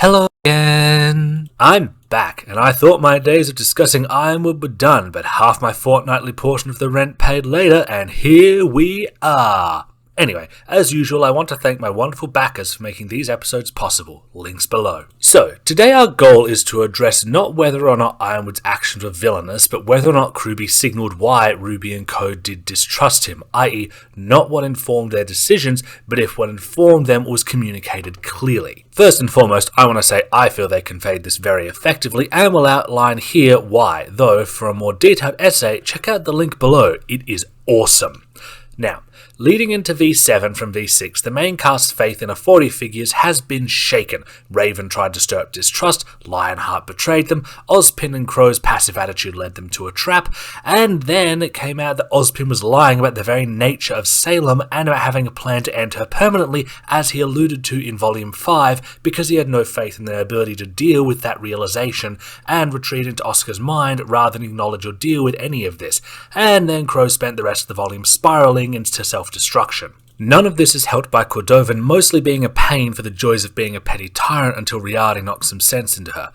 Hello again! I'm back, and I thought my days of discussing Ironwood were done, but half my fortnightly portion of the rent paid later, and here we are! Anyway, as usual, I want to thank my wonderful backers for making these episodes possible. Links below. So, today our goal is to address not whether or not Ironwood's actions were villainous, but whether or not RWBY signalled why Ruby and Co did distrust him, i.e. not what informed their decisions, but if what informed them was communicated clearly. First and foremost, I want to say I feel they conveyed this very effectively, and will outline here why, though for a more detailed essay, check out the link below. It is awesome. Now, leading into V7 from V6, the main cast's faith in authority figures has been shaken. Raven tried to stir up distrust, Lionheart betrayed them, Ozpin and Crow's passive attitude led them to a trap, and then it came out that Ozpin was lying about the very nature of Salem and about having a plan to end her permanently, as he alluded to in Volume 5, because he had no faith in their ability to deal with that realization, and retreated into Oscar's mind rather than acknowledge or deal with any of this. And then Crow spent the rest of the volume spiraling into self-destruction. None of this is helped by Cordovan mostly being a pain for the joys of being a petty tyrant until Riardi knocks some sense into her,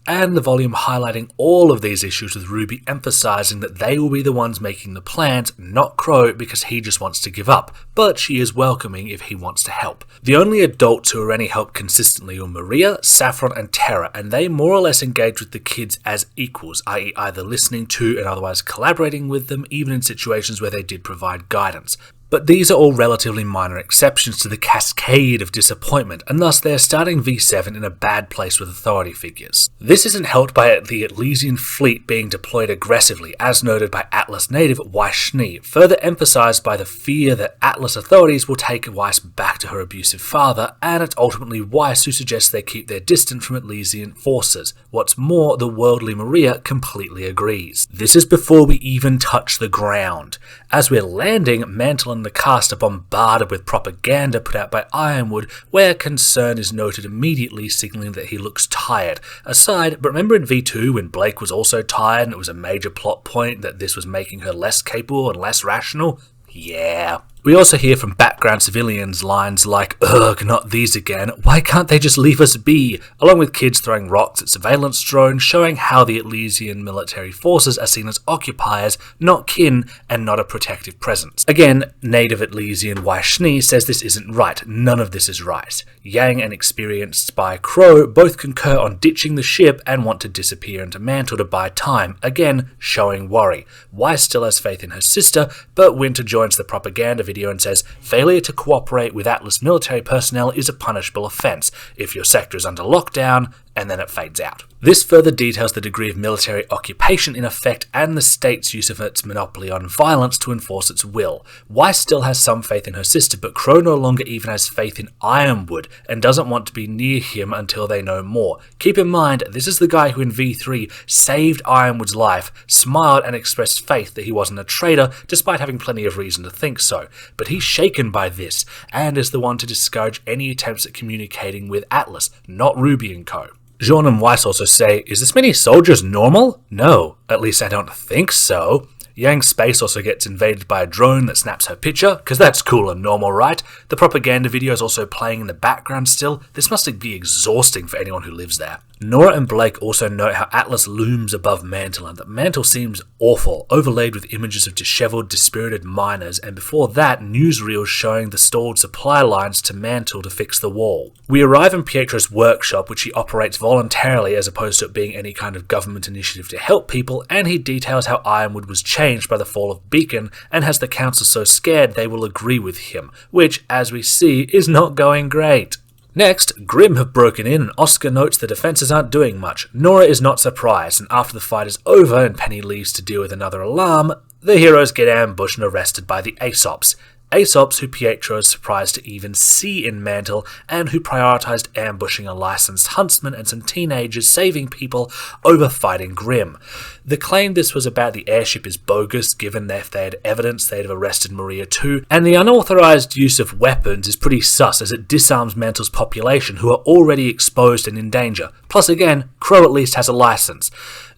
and the volume highlighting all of these issues with Ruby emphasizing that they will be the ones making the plans, not Crow, because he just wants to give up, but she is welcoming if he wants to help. The only adults who are any help consistently are Maria, Saffron and Terra, and they more or less engage with the kids as equals, i.e. either listening to and otherwise collaborating with them, even in situations where they did provide guidance. But these are all relatively minor exceptions to the cascade of disappointment, and thus they are starting V7 in a bad place with authority figures. This isn't helped by the Elysian fleet being deployed aggressively, as noted by Atlas native Weiss, further emphasized by the fear that Atlas authorities will take Weiss back to her abusive father, and it's ultimately Weiss who suggests they keep their distance from Elysian forces. What's more, the worldly Maria completely agrees. This is before we even touch the ground. As we're landing, Mantle and the cast are bombarded with propaganda put out by Ironwood, where concern is noted immediately, signalling that he looks tired. Aside, but remember in V2 when Blake was also tired and it was a major plot point that this was making her less capable and less rational? Yeah. We also hear from background civilians lines like, "Ugh, not these again, why can't they just leave us be?" along with kids throwing rocks at surveillance drones, showing how the Elysian military forces are seen as occupiers, not kin, and not a protective presence. Again, native Elysian Weiss says this isn't right, none of this is right. Yang and experienced spy Crow both concur on ditching the ship and want to disappear into Mantle to buy time, again showing worry. Weiss still has faith in her sister, but Winter joins the propaganda video and says, failure to cooperate with Atlas military personnel is a punishable offence if your sector is under lockdown, and then it fades out. This further details the degree of military occupation in effect and the state's use of its monopoly on violence to enforce its will. Weiss still has some faith in her sister, but Crow no longer even has faith in Ironwood and doesn't want to be near him until they know more. Keep in mind, this is the guy who in V3 saved Ironwood's life, smiled and expressed faith that he wasn't a traitor, despite having plenty of reason to think so. But he's shaken by this, and is the one to discourage any attempts at communicating with Atlas, not Ruby and Co. Jean and Weiss also say, is this many soldiers normal? No, at least I don't think so. Yang's space also gets invaded by a drone that snaps her picture, because that's cool and normal, right? The propaganda video is also playing in the background still. This must be exhausting for anyone who lives there. Nora and Blake also note how Atlas looms above Mantle and that Mantle seems awful, overlaid with images of dishevelled, dispirited miners, and before that, newsreels showing the stalled supply lines to Mantle to fix the wall. We arrive in Pietro's workshop, which he operates voluntarily as opposed to it being any kind of government initiative to help people, and he details how Ironwood was changed by the fall of Beacon and has the council so scared they will agree with him, which, as we see, is not going great. Next, Grimm have broken in and Oscar notes the defences aren't doing much. Nora is not surprised, and after the fight is over and Penny leaves to deal with another alarm, the heroes get ambushed and arrested by the Aesops. Aesops, who Pietro is surprised to even see in Mantle, and who prioritised ambushing a licensed huntsman and some teenagers saving people over fighting Grimm. The claim this was about the airship is bogus, given that if they had evidence they'd have arrested Maria too, and the unauthorised use of weapons is pretty sus as it disarms Mantle's population who are already exposed and in danger. Plus again, Crow at least has a license.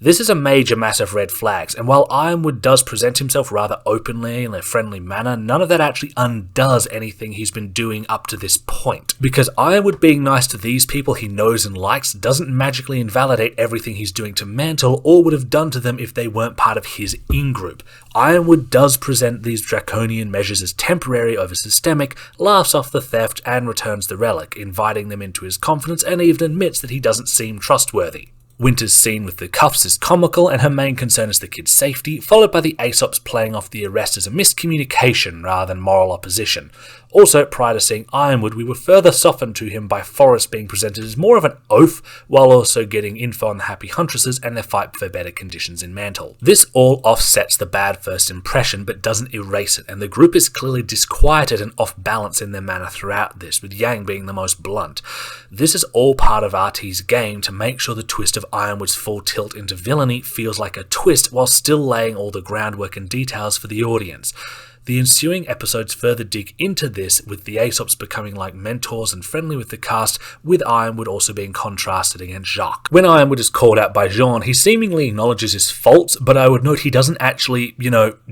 This is a major massive red flag, and while Ironwood does present himself rather openly in a friendly manner, none of that actually undoes anything he's been doing up to this point. Because Ironwood being nice to these people he knows and likes doesn't magically invalidate everything he's doing to Mantle or would have done to them if they weren't part of his in-group. Ironwood does present these draconian measures as temporary over systemic, laughs off the theft and returns the relic, inviting them into his confidence and even admits that he doesn't seem trustworthy. Winter's scene with the cuffs is comical and her main concern is the kid's safety, followed by the Aesops playing off the arrest as a miscommunication rather than moral opposition. Also, prior to seeing Ironwood, we were further softened to him by Forrest being presented as more of an oaf, while also getting info on the Happy Huntresses and their fight for better conditions in Mantle. This all offsets the bad first impression, but doesn't erase it, and the group is clearly disquieted and off balance in their manner throughout this, with Yang being the most blunt. This is all part of RT's game to make sure the twist of Ironwood's full tilt into villainy feels like a twist while still laying all the groundwork and details for the audience. The ensuing episodes further dig into this, with the Aesops becoming like mentors and friendly with the cast, with Ironwood also being contrasted against Jacques. When Ironwood is called out by Jean, he seemingly acknowledges his faults, but I would note he doesn't actually,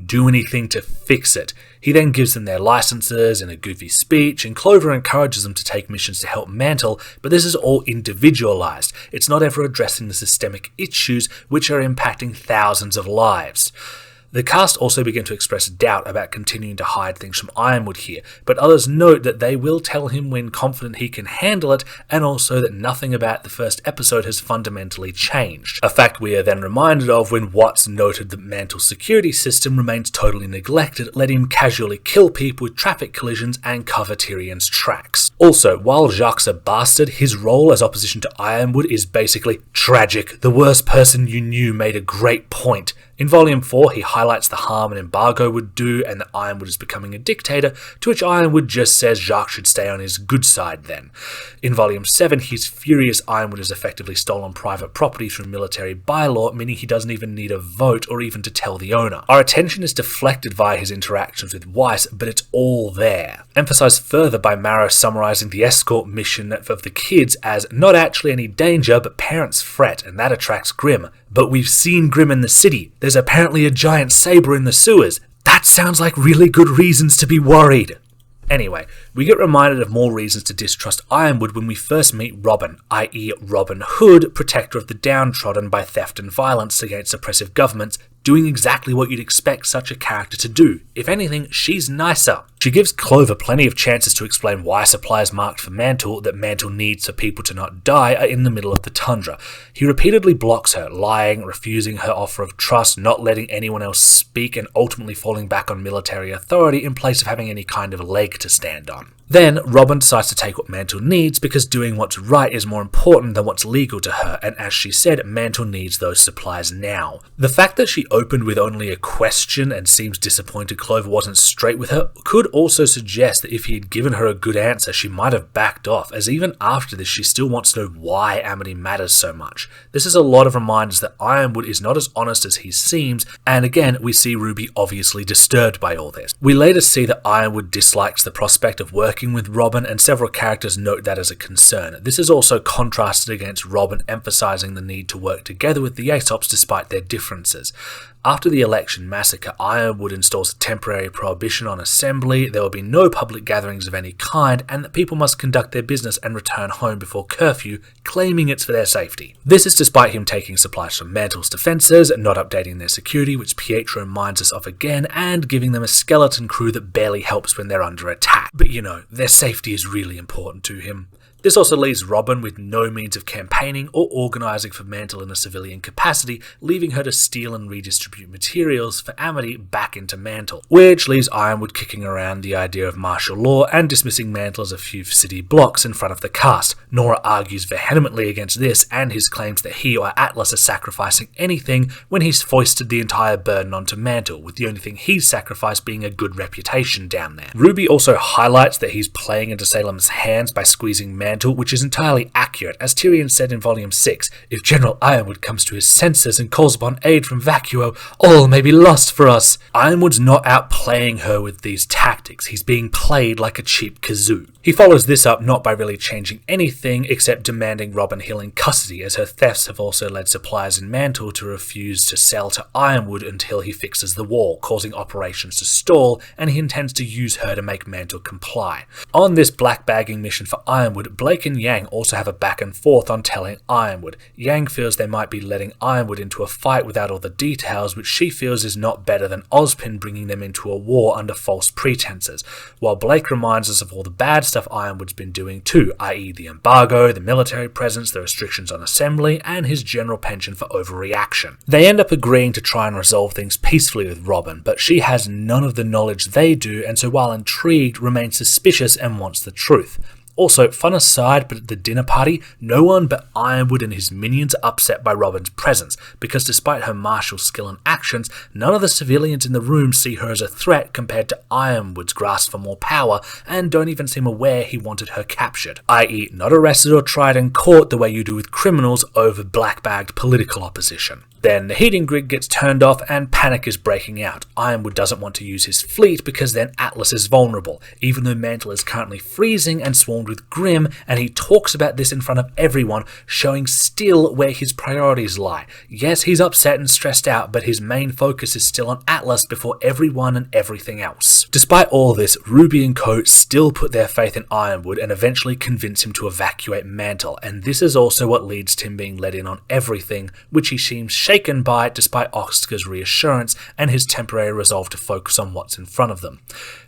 do anything to fix it. He then gives them their licenses in a goofy speech, and Clover encourages them to take missions to help Mantle, but this is all individualized. It's not ever addressing the systemic issues which are impacting thousands of lives. The cast also begin to express doubt about continuing to hide things from Ironwood here, but others note that they will tell him when confident he can handle it, and also that nothing about the first episode has fundamentally changed. A fact we are then reminded of when Watts noted that Mantle's security system remains totally neglected, letting him casually kill people with traffic collisions and cover Tyrion's tracks. Also, while Jacques' a bastard, his role as opposition to Ironwood is basically tragic. The worst person you knew made a great point. In Volume 4, he highlights the harm an embargo would do and that Ironwood is becoming a dictator, to which Ironwood just says Jacques should stay on his good side then. In Volume 7, he's furious Ironwood has effectively stolen private property through military bylaw, meaning he doesn't even need a vote or even to tell the owner. Our attention is deflected via his interactions with Weiss, but it's all there. Emphasized further by Marrow summarizing the escort mission of the kids as not actually any danger, but parents fret, and that attracts Grimm. But we've seen Grimm in the city. There's apparently a giant saber in the sewers. That sounds like really good reasons to be worried. Anyway, we get reminded of more reasons to distrust Ironwood when we first meet Robin, i.e. Robin Hood, protector of the downtrodden by theft and violence against oppressive governments, doing exactly what you'd expect such a character to do. If anything, she's nicer. She gives Clover plenty of chances to explain why supplies marked for Mantle that Mantle needs for people to not die are in the middle of the tundra. He repeatedly blocks her, lying, refusing her offer of trust, not letting anyone else speak, and ultimately falling back on military authority in place of having any kind of leg to stand on. Then, Robin decides to take what Mantle needs because doing what's right is more important than what's legal to her, and as she said, Mantle needs those supplies now. The fact that she opened with only a question and seems disappointed Clover wasn't straight with her could also suggest that if he had given her a good answer, she might have backed off, as even after this she still wants to know why Amity matters so much. This is a lot of reminders that Ironwood is not as honest as he seems, and again we see Ruby obviously disturbed by all this. We later see that Ironwood dislikes the prospect of working with Robin, and several characters note that as a concern. This is also contrasted against Robin emphasizing the need to work together with the Aesops despite their differences. After the election massacre, Ironwood installs a temporary prohibition on assembly, there will be no public gatherings of any kind, and that people must conduct their business and return home before curfew, claiming it's for their safety. This is despite him taking supplies from Mantle's defences, not updating their security, which Pietro reminds us of again, and giving them a skeleton crew that barely helps when they're under attack. But their safety is really important to him. This also leaves Robin with no means of campaigning or organising for Mantle in a civilian capacity, leaving her to steal and redistribute materials for Amity back into Mantle, which leaves Ironwood kicking around the idea of martial law and dismissing Mantle as a few city blocks in front of the cast. Nora argues vehemently against this and his claims that he or Atlas are sacrificing anything when he's foisted the entire burden onto Mantle, with the only thing he's sacrificed being a good reputation down there. Ruby also highlights that he's playing into Salem's hands by squeezing Mantle mantle, which is entirely accurate. As Tyrion said in Volume 6, if General Ironwood comes to his senses and calls upon aid from Vacuo, all may be lost for us. Ironwood's not outplaying her with these tactics, he's being played like a cheap kazoo. He follows this up not by really changing anything except demanding Robin Hill in custody, as her thefts have also led suppliers in Mantle to refuse to sell to Ironwood until he fixes the wall, causing operations to stall, and he intends to use her to make Mantle comply. On this blackbagging mission for Ironwood, Blake and Yang also have a back and forth on telling Ironwood. Yang feels they might be letting Ironwood into a fight without all the details, which she feels is not better than Ozpin bringing them into a war under false pretenses, while Blake reminds us of all the bad stuff Ironwood's been doing too, i.e. the embargo, the military presence, the restrictions on assembly, and his general penchant for overreaction. They end up agreeing to try and resolve things peacefully with Robin, but she has none of the knowledge they do, and so while intrigued, remains suspicious and wants the truth. Also, fun aside, but at the dinner party, no one but Ironwood and his minions are upset by Robin's presence, because despite her martial skill and actions, none of the civilians in the room see her as a threat compared to Ironwood's grasp for more power, and don't even seem aware he wanted her captured, i.e. not arrested or tried in court the way you do with criminals over black-bagged political opposition. Then the heating grid gets turned off and panic is breaking out. Ironwood doesn't want to use his fleet because then Atlas is vulnerable, even though Mantle is currently freezing and swarmed with Grimm, and he talks about this in front of everyone, showing still where his priorities lie. Yes, he's upset and stressed out, but his main focus is still on Atlas before everyone and everything else. Despite all this, Ruby and Co still put their faith in Ironwood and eventually convince him to evacuate Mantle, and this is also what leads to him being let in on everything, which he seems shaken by despite Oscar's reassurance and his temporary resolve to focus on what's in front of them,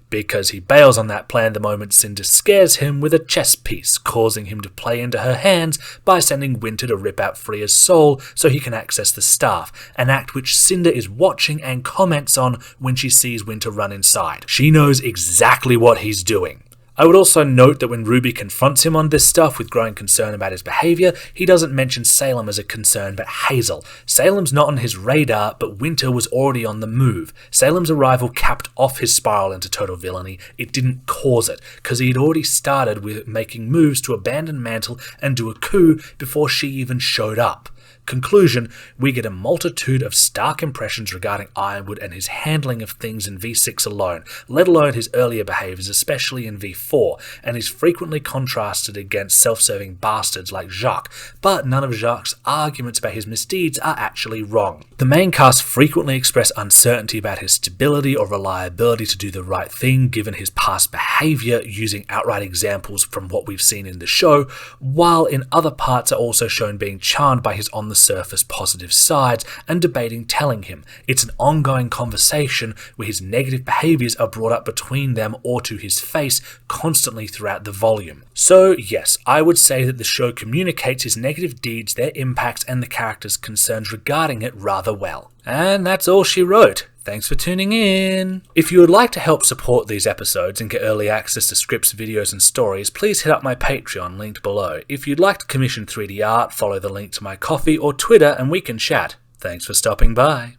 because he bails on that plan the moment Cinder scares him with a chess piece, causing him to play into her hands by sending Winter to rip out Freya's soul so he can access the staff, an act which Cinder is watching and comments on when she sees Winter run inside. She knows exactly what he's doing. I would also note that when Ruby confronts him on this stuff with growing concern about his behaviour, he doesn't mention Salem as a concern but Hazel. Salem's not on his radar, but Winter was already on the move. Salem's arrival capped off his spiral into total villainy. It didn't cause it, because he had already started with making moves to abandon Mantle and do a coup before she even showed up. Conclusion, we get a multitude of stark impressions regarding Ironwood and his handling of things in V6 alone, let alone his earlier behaviours, especially in V4, and is frequently contrasted against self-serving bastards like Jacques, but none of Jacques' arguments about his misdeeds are actually wrong. The main cast frequently express uncertainty about his stability or reliability to do the right thing given his past behaviour, using outright examples from what we've seen in the show, while in other parts are also shown being charmed by his on-the-surface positive sides and debating telling him. It's an ongoing conversation where his negative behaviours are brought up between them or to his face constantly throughout the volume. So yes, I would say that the show communicates his negative deeds, their impacts, and the characters' concerns regarding it rather well. And that's all she wrote. Thanks for tuning in. If you would like to help support these episodes and get early access to scripts, videos and stories, please hit up my Patreon linked below. If you'd like to commission 3D art, follow the link to my Ko-fi or Twitter and we can chat. Thanks for stopping by.